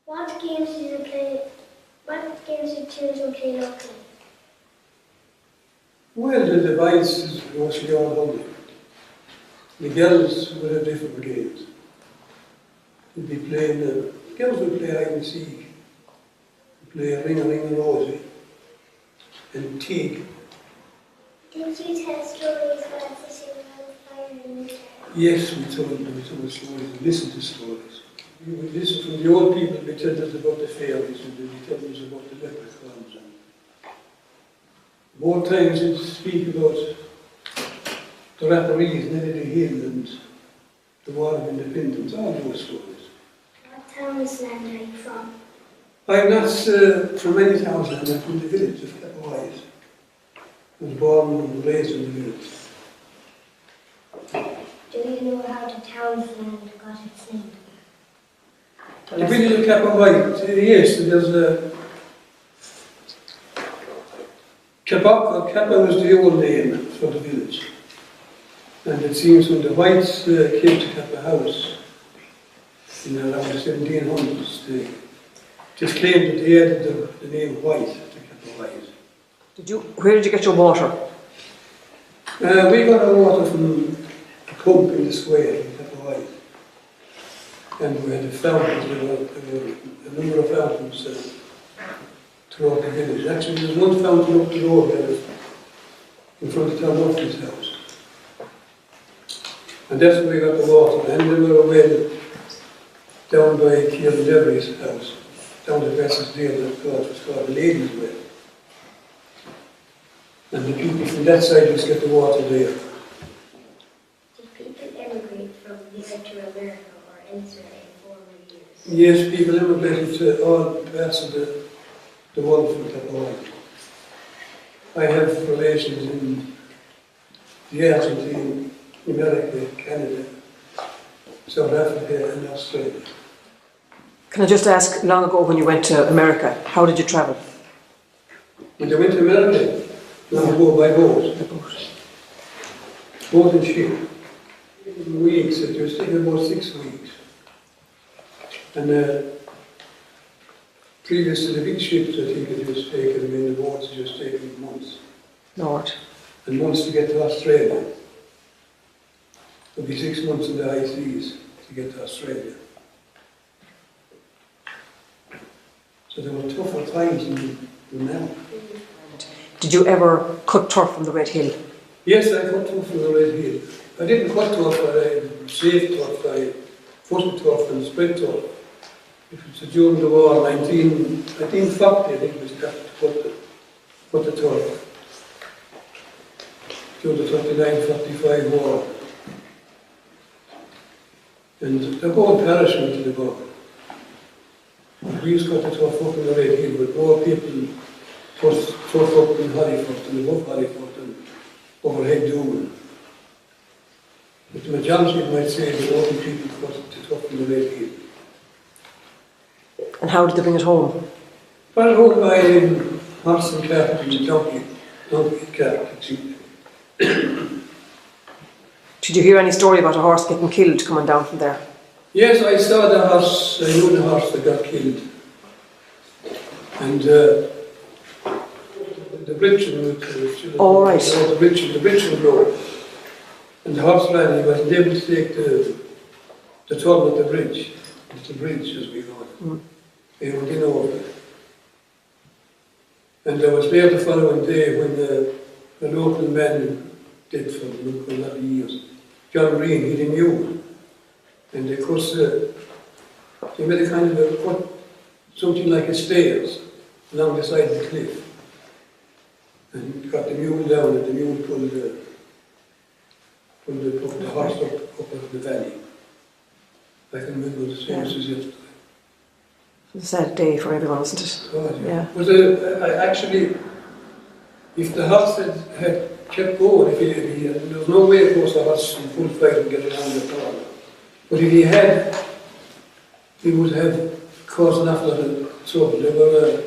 What games did you play? What games did children play locally? Well, the boys is mostly all hungry. The girls would have different games. They'd be playing, girls would play hide and seek, play ring and rosy, and teague. Did you tell stories while sitting around the fire in the dark? Yes, we told stories, we listened to stories. We would listen from the old people, they tell us about the fairies, and they tell us about the leprechauns. And more times they'd speak about the Rapparees, Nelly the Hill, and the War of Independence, all those stories. What townsland are you from? I'm not from any townsland, I'm from the village of Cappawhite. I was born and raised in the village. Do you know how the townsland got its name? The village of Cappawhite, yes, there's Kappa was the old name for the village. And it seems when the Whites came to Kappa House in around the 1700s, they just claimed that they added the name White to Kappa White. Where did you get your water? We got our water from a pump in the square in Kappa White. And we had a fountain, there were a number of fountains throughout the village. Actually, there's one fountain up the road there in front of Tom Murphy's house. And that's where we got the water. And then we were away down by Kieran Devery's house, down the Westerdale, that was called the Ladies' Well. And the people from that side used to get the water there. Did people emigrate from here to America or elsewhere in former years? Yes, people emigrated to all parts of the world from Cappawhite. I have relations in the Argentine, America, Canada, South Africa and Australia. Can I just ask, long ago when you went to America, how did you travel? When I went to America, long ago by boat. Boat and ship. Weeks, it was taking about 6 weeks. And previous to the big ships, I think it was taken, I mean the boats just taken months. Lord. And months to get to Australia. It would be 6 months in the high seas to get to Australia. So there were tougher times than now. Did you ever cut turf from the Red Hill? Yes, I cut turf from the Red Hill. I didn't cut turf, but I saved turf, I footed turf and spread turf. It was during the war, 1940, I think it was got to put the turf. During the 39-45 war. And the whole parish went to the war. We used to cut the turf up in the Red Hill, but more people put turf up in Hollyford and above Hollyford and overhead Doon. But the majority might say that all the people cut the turf in the Red Hill. And how did they bring it home? Well, home by horse and cart and donkey cart. Did you hear any story about a horse getting killed coming down from there? Yes, I saw the horse, I knew the horse that got killed. And the bridge, Oh, right. The bridge broke. And the horse ran, he wasn't able to take the turn at the bridge. It's the bridge, as we call it. He went in over it. And I was there the following day when the local man did for a lot of years. John Reen, he knew. And of course, they made a kind of a something like a stairs along the side of the cliff. And got the mule down, and the mule pulled the horse up the valley. I can remember the same as yesterday. It was a sad day for everyone, wasn't it? God, Yeah. Was actually, if the horse had kept going, there was no way, of course, the horse in full flight would get around the corner. But if he had, he would have caused an awful lot of trouble. There were,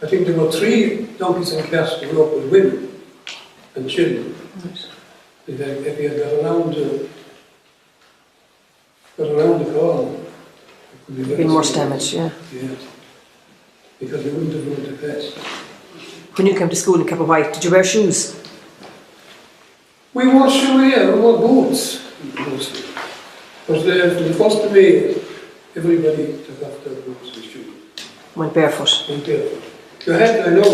I think there were 3 donkeys and carts that were up with women and children. Right. If he had got around the corner, There'd Been worse damage, yeah. Yeah. Because they wouldn't have known to pass. When you came to school in Cappawhite, did you wear shoes? We wore shoes, yeah, we wore boots mostly. Because from the 1st of May, everybody took off their boots and shoes. Went barefoot? Went barefoot. You had, I know,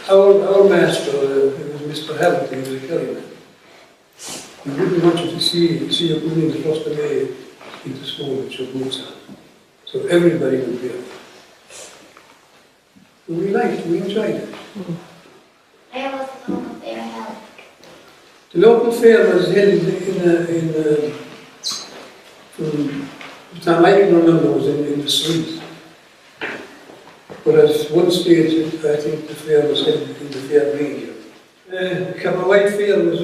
our master, it was Mr. Hamilton, he was a Kellyman. He wouldn't want you to see you going in the 1st of May into school with your boots on. So everybody went barefoot. And we liked it, we enjoyed it. Where was the local fair held? The local fair was held from the time I can remember, was in the street. But at one stage, I think the fair was held in the fair green here. The Cappawhite fair was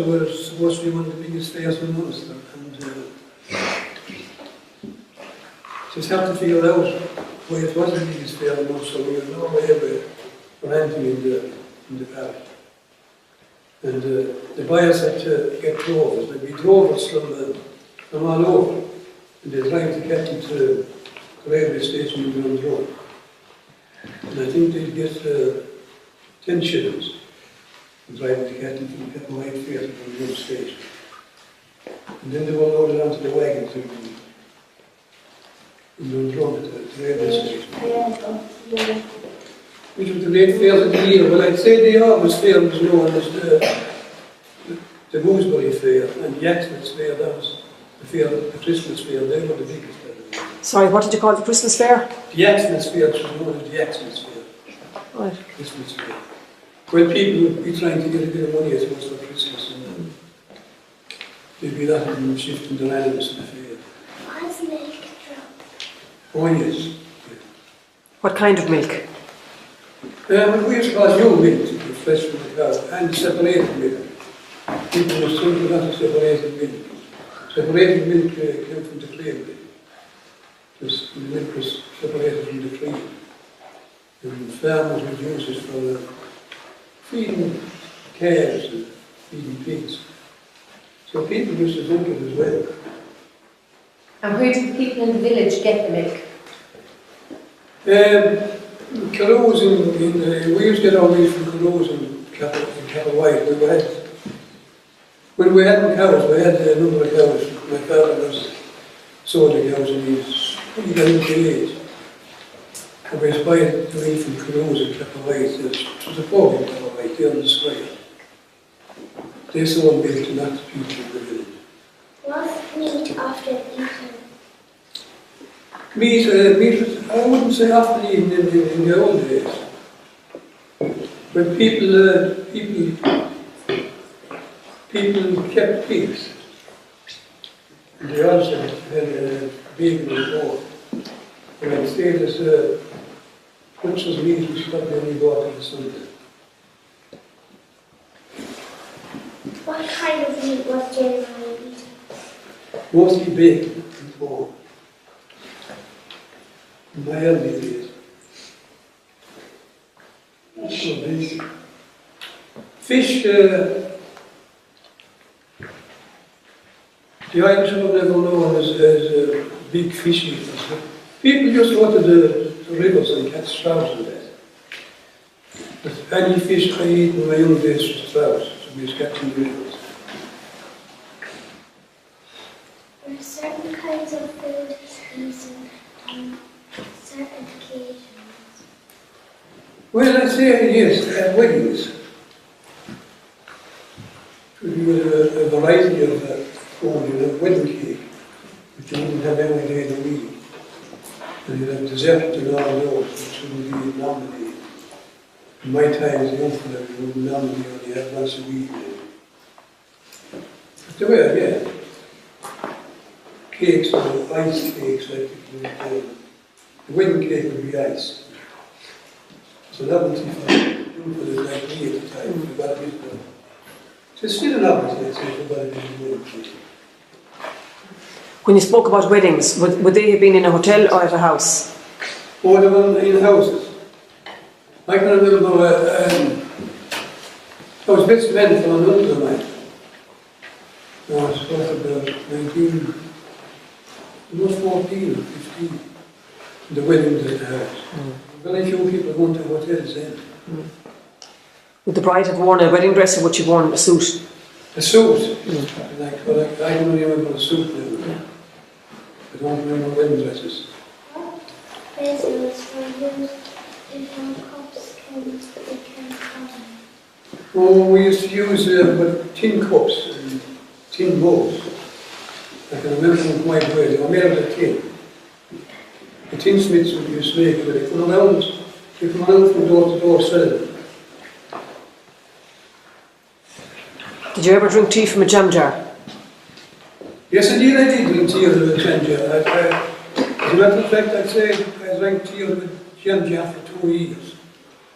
supposed to be one of the biggest fairs in Munster, and just have to figure out why it was the biggest fair in Munster. We had no way for anything in the parish. And the buyers had to get drovers. There'd be drovers from all over. And they tried to get them to the railway station in Dundrum. And I think they'd get 10 shillings for driving to get them from Cappawhite Fair to Dundrum station. And then they were loaded onto the wagons in Dundrum at the railway station. Which was the great fairs of the year. Well, I'd say the August fair was known as the Gooseberry Fair, and the Axman's Fair, that was the Christmas fair, they were the biggest. Sorry, what did you call the Christmas fair? The Axman's Fair was known as the Axman's Fair, Right. Christmas fair. When people would be trying to get a bit of money, I suppose, for Christmas, and there'd be a lot of them shifting their animals to the fair. Was milk drop? Oh, yes. What kind of milk? We used to call new milk, fresh from the cow, and separated milk. People were simply not separated milk. Separated milk came from the cream milk. The milk was separated from the cream. And farmers would use it for feeding calves and feeding pigs. So people used to drink it as well. And where did the people in the village get the milk? Carouse we used to get our milk from Carouse in Cappawhite. When we had cows, we had a number of cows. My father was sold the cows and he got into age. And we aspired to milk from Carouse in Cappawhite. It was a pub in Cappawhite, there on the square. They sold milk to lots of people in the village. Was meat often eaten? Meat, I wouldn't say often eaten in the old days. When people kept pigs. And they also had bacon and pork. And I'd say this butcher's meat was probably only bought on a Sunday. What kind of meat was generally eaten? Mostly bacon and pork. In my early days. Fish, the Irish were never known as big fish eaters. People used to go to the rivers and catch trouts and that. But any fish I eat in my young days was trouts, so we was catching the rivers. Were certain kinds of food eaten on certain occasions? Well, I'd say yes, at weddings. Could be a variety of food, you know, wedding cake, which you wouldn't have every day in the week. And you'd have dessert and all those, which wouldn't be normally. In my time as a young fella, we wouldn't normally only have once a week. But there were, yeah. Cakes, ice cakes, like the wedding cake would be ice. So novelty for young like me at the time, about it. So it's still a novelty, I'd say, for about it in the wedding cake. When you spoke about weddings, would they have been in a hotel or at a house? Or they were in houses. I can remember I was best man for an uncle of mine. I was about 19, There was 14 or 15, the weddings that they had. Very few people going to hotels then. Would the bride have worn a wedding dress or would she have worn a suit? A suit, I don't remember a suit now. I don't remember wedding dresses. Vessels were used different cups and different colors. Oh, we used to use tin cups and tin bowls. I can remember them quite well. They were made out of tin. The tinsmiths would use to make it, but they come around from door to door selling. Did you ever drink tea from a jam jar? Yes, indeed, I did drink tea out of a jam jar. As a matter of fact, I'd say I drank tea out of a jam jar for 2 years.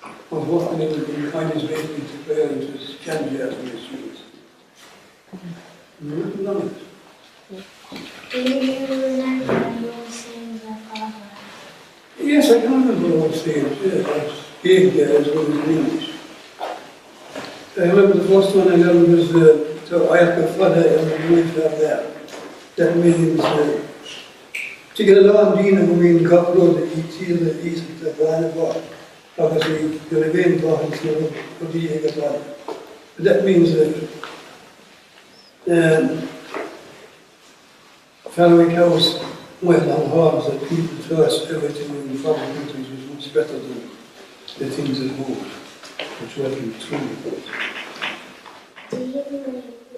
I was working in Finance Bakery to play into this jam jars we used to use. Nothing wrong with it. Do you remember your saying that Father? Yes, I can remember what stage, yeah, that's big as well as in English. I remember the first one I learned was to Ayaka Fada and the English up there. That means to get along Dina who mean got road that each year the east of the Ghana bar. Obviously, the Ravine bar and so on the Ega bar. But that means that following house went on hard that people trust everything in foreign countries was much better than the things at home, which wasn't true. Do you know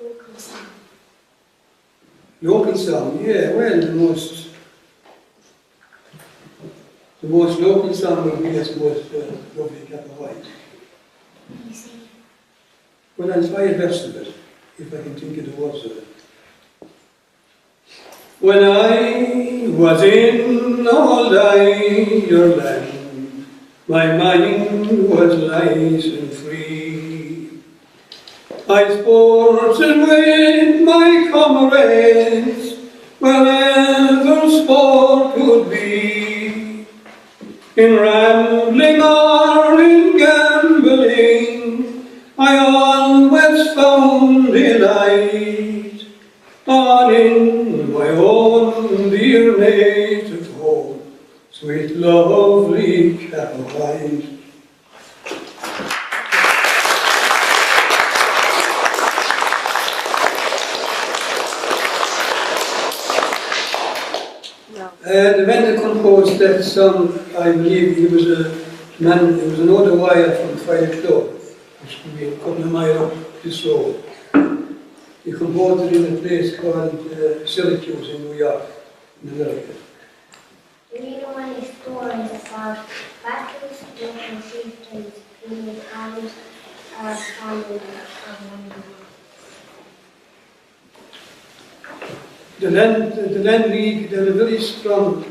local song? Local song, yeah, well, the most local song would be, I suppose, lovely Cappawhite. You sing it. Well, I'll try a verse of it, if I can think of the words of it. When I was in old Ireland, my mind was nice and free. I sported with my comrades wherever sport could be. In rambling or in gambling, I always found delight. On in my own dear native home, sweet lovely Cappawhite. The man that composed that song, I believe he was a man, he was an older wire from Friday Club, which could be a couple of miles up this road. He composed it in a place called Syracuse in New York, in America. Do you know any stories about battles, local chieftains, being armed, or founded on one The Land League, they're a very strong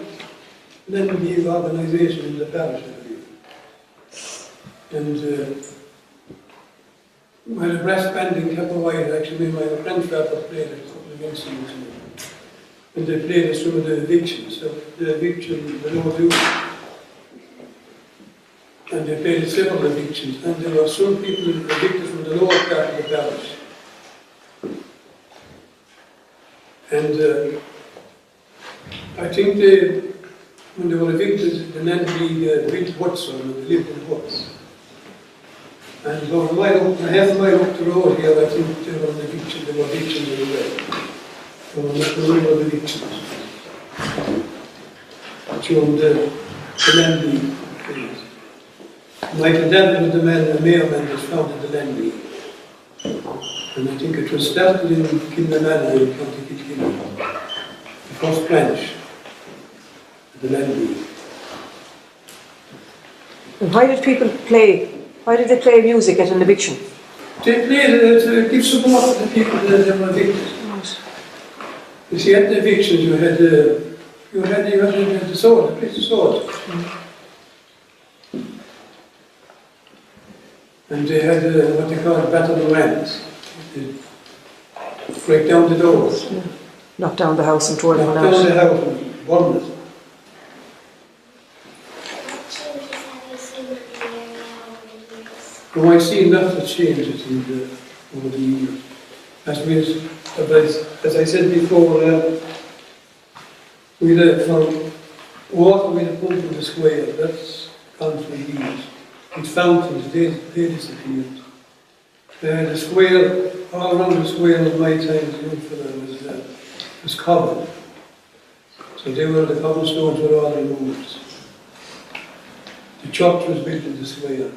Land League organisation in the parish, I believe. And my brass band in Cappawhite, actually my grandfather played a couple of instruments in it. And they played some of the evictions, so the eviction, the lower do. And they played several evictions, and there were some people evicted from the lower part of the parish. And I think when they were evicted, the Land League built huts on them, they lived in huts. And about a half a mile up the road here, I think there were evictions everywhere. There were a number of evictions. Showing the Land League things. Michael David was the mayorman that founded the Land League. And I think it was started in Kilmanalla in County Kilkenny, the first branch of the Land League. And why did people play? Why did they play music at an eviction? They played to give support to the people that were evicted. Right. You see, at the evictions you had the sword, the place of sword. And they had what they call battle rams. They'd break down the doors. Yeah. Knock down the house and throw everyone Knock down out. the house and burn it. What changes have you seen in the area over the years? Well, I've seen lots of changes over the years. As I said before, We from water we had pumped in the square, that's gone for years. With fountains, they disappeared. The square, all around the square of my time as a young fella was cobbled. So they were, the cobblestones were all removed. The church was built in the square.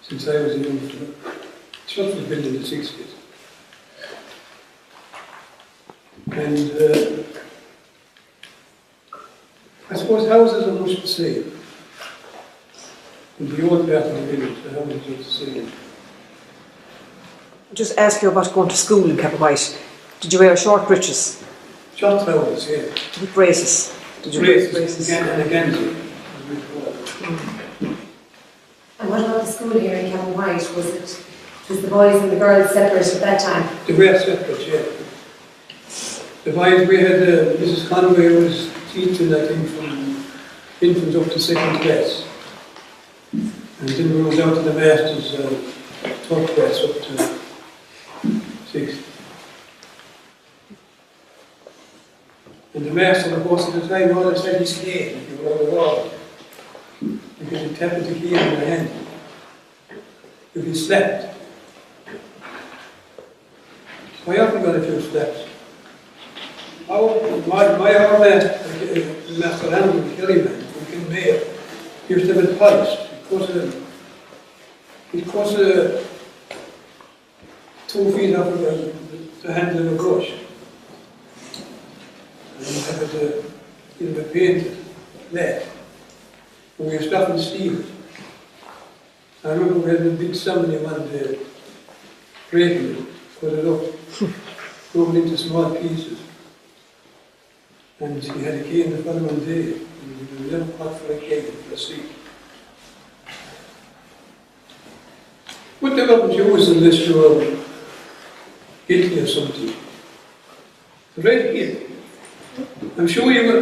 Since I was a young fella. The church was built in the 60s. And I suppose houses are much the same. In the old part of the village, the houses are the same. Just ask you about going to school in Cappawhite. Did you wear short breeches Short trousers, yeah. with braces? Did you wear Braces, again and again. And what about the school here in Cappawhite? Was the boys and the girls separate at that time? They were separate, yeah. The boys, we had Mrs. Conway was teaching, I think, from infants up to second class. And then we went out to the masters, third class up to sixth. And the master, of course, at the time, always had his cane, if you were on the wall. You could tap the cane in the hand. If he slept. So I often got a few steps. My old Master Andrew Kellyman from Kinmare used to have it polished. Because 2 feet off of the handle of a brush. And you have it painted lead. And we were stuffing steel. I remember we had a big somebody one day breaking it, cut it up, broken into small pieces. And he had a key in the following day, and we were never caught for a key for a seat. What they wouldn't use unless you were guilty of something. The red hill. I'm sure you were a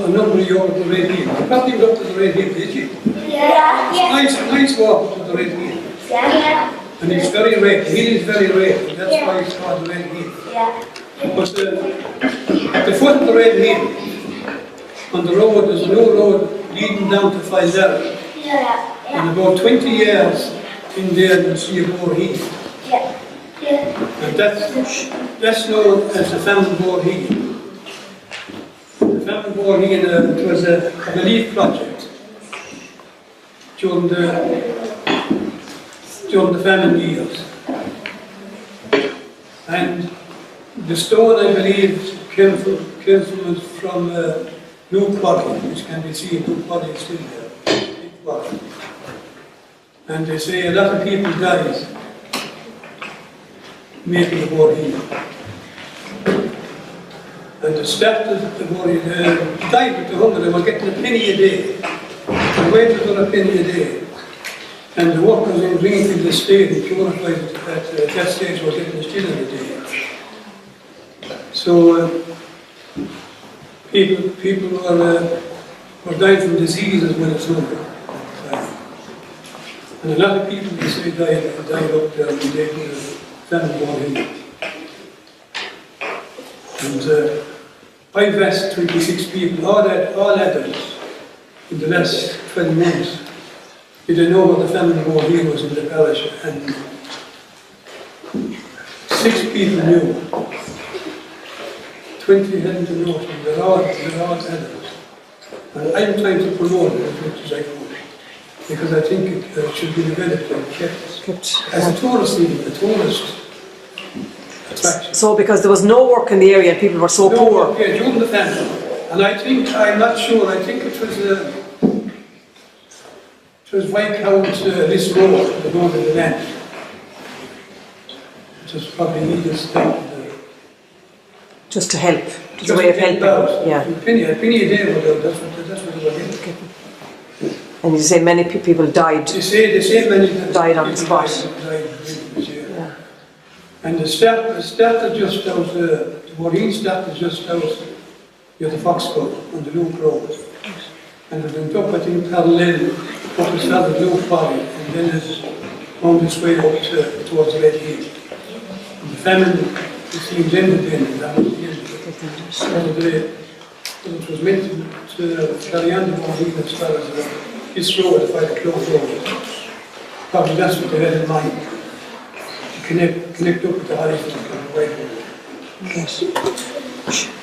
number of you over the red hill. You probably got to the red hill, did you? Yeah. Nice walk up to the red hill. Yeah. And it's very red. The hill is very red, and that's why it's called the red hill. Yeah. But at the foot of the red hill, on the road, there's a new road leading down to Fizell. Yeah. And about 20 years in there, you'll see a more hill. Yeah. Yeah. And that's known as the Famine Board Hill. The Famine Board Hill, it was a relief project during the famine years. And the stone, I believe, came from New Quarry, which can be seen. New Quarry is still there. Big quarry. And they say a lot of people died making the board here. And the staff of the board died with the hunger. They were getting a penny a day. The wages were a penny a day. And the workers were bringing to the state and purified it at that stage were getting a shilling a day. So people were dying from disease as well as hunger. And a lot of people, they say, died up there in the famine board here. And I've asked 26 people, all adults, in the last 12 months, did they know what the famine board here was in the parish? And 6 people knew. 20 hadn't a notion. They're all adults. And I'm trying to promote it as much as I can. Because I think it should be developed and kept as a tourist attraction. So because there was no work in the area and people were so poor. Yeah, during the famine. And I'm not sure, I think it was Viscount this road, the road of the land. It was probably needed to just to help. It's a way of helping. Yeah. A penny a day, that's what they were getting. And you say many people died. They say many died on the spot. Yeah. And the started just out, the Maureen started just out near the Foxglove on the Luke Road. And it went up, I think, parallel, up as far as Luke Valley, and then it's on its way up towards Red Hill. And the famine It seems independent, that was the end of it. And it was meant to carry on the morning as far as his road, the 5 o'clock road. Probably that's what they had in mind, to connect up with the Halifax and the White Road. Yes.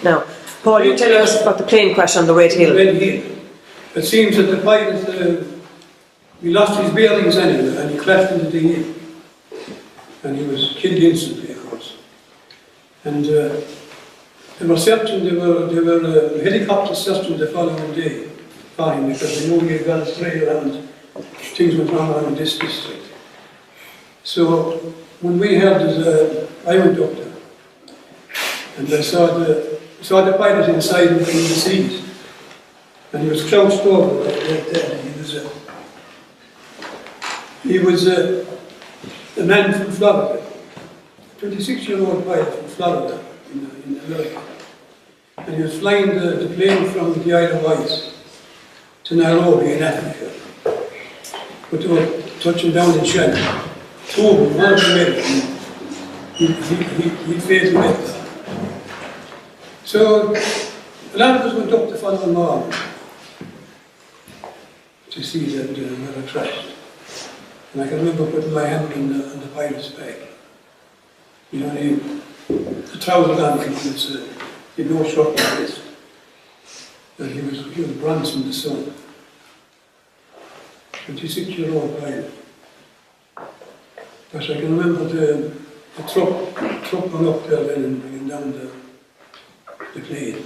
Now, Paul, you tell us about the plane crash on the Red Hill. Red Hill. It seems that the pilot, he lost his bearings anyway, and he crashed into the hill. And he was killed instantly, of course. And they were searching, they were helicopters searching the following day for him, because they knew he had gone astray around, things went wrong around this district. So when we heard this, I went up there, and I saw the pilot inside in the seat, and he was crouched over like that, and he was a man from Florida, 26-year-old pilot from Florida in America. And he was flying the plane from the Isle of Wight to Nairobi in Africa. But they were touching down in China. Two of them, one of them made it. He failed to make that. So a lot of us went up the following morning to see that another crash. And I can remember putting my hand on the pilot's back. You know, the trousers on him, he had no shirt on his wrist. And he was bronze in the sun. 26-year-old pilot. But I can remember the truck went up there then and bringing down the plane.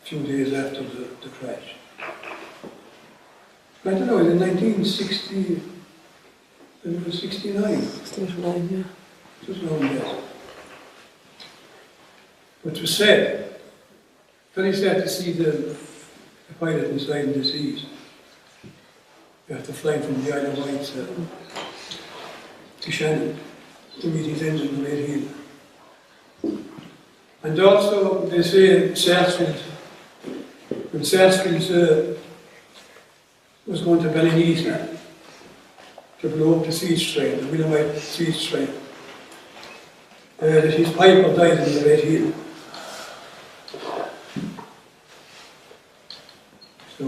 A few days after the crash. I don't know, in 1960, it was 69. 69, yeah. It was long, yes. But it was sad. Very sad to see the pilot inside in the seas. After flying from the Isle of Wight to Shannon to meet his end in the Red Hill. And also, they say Sarsfield, when Sarsfield was going to Ballyneath to blow up the siege train, the Willamite siege train, that his piper died in the Red Hill. So,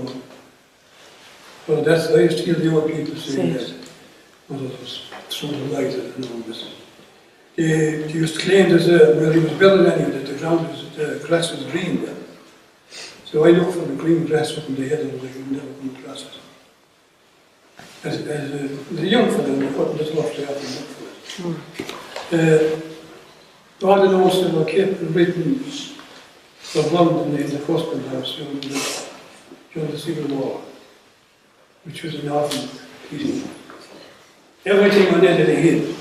well, that's, I used to hear the old people saying that, well, it was through the light and all this. They used to claim that where he was buried anyway, that the ground was, the grass was green there. So I looked for the green grass up in the hill and I could never come across it. As a young fellow, we couldn't just look there and look for it. All the notes that were kept and written from London in the custom house during the Civil War, which was an awful piece. Everything on end of the hill.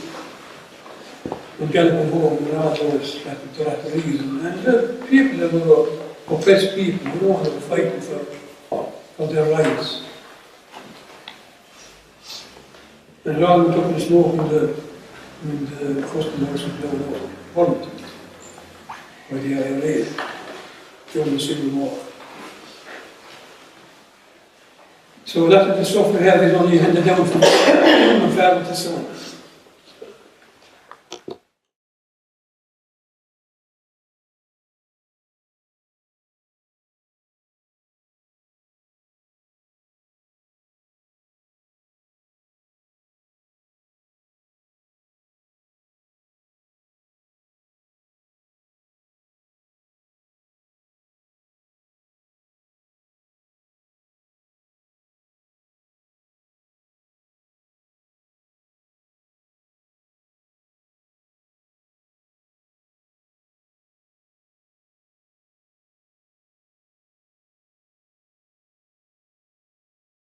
And galloping home and all those referees and people that were oppressed people, you know, that were fighting for their rights. And all went up in smoke in the custom house was blown up, burnt by the IRA during the Civil War. So a lot of the stuff we have is only handed down from father to son.